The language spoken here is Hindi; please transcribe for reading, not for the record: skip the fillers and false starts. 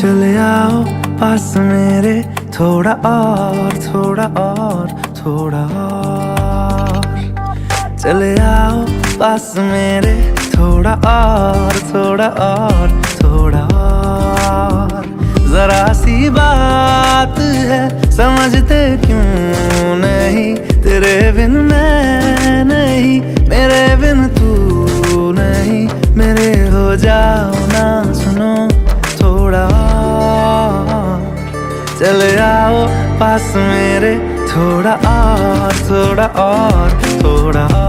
चले आओ पास मेरे, थोड़ा और थोड़ा और थोड़ा और। चले आओ पास मेरे, थोड़ा और थोड़ा और थोड़ा और। जरा सी बात है समझते क्यों नहीं, तेरे बिन मैं नहीं, मेरे बिन तू नहीं। मेरे हो जाओ ना सुनो थोड़ा और। चले आओ पास मेरे, थोड़ा और थोड़ा और थोड़ा और।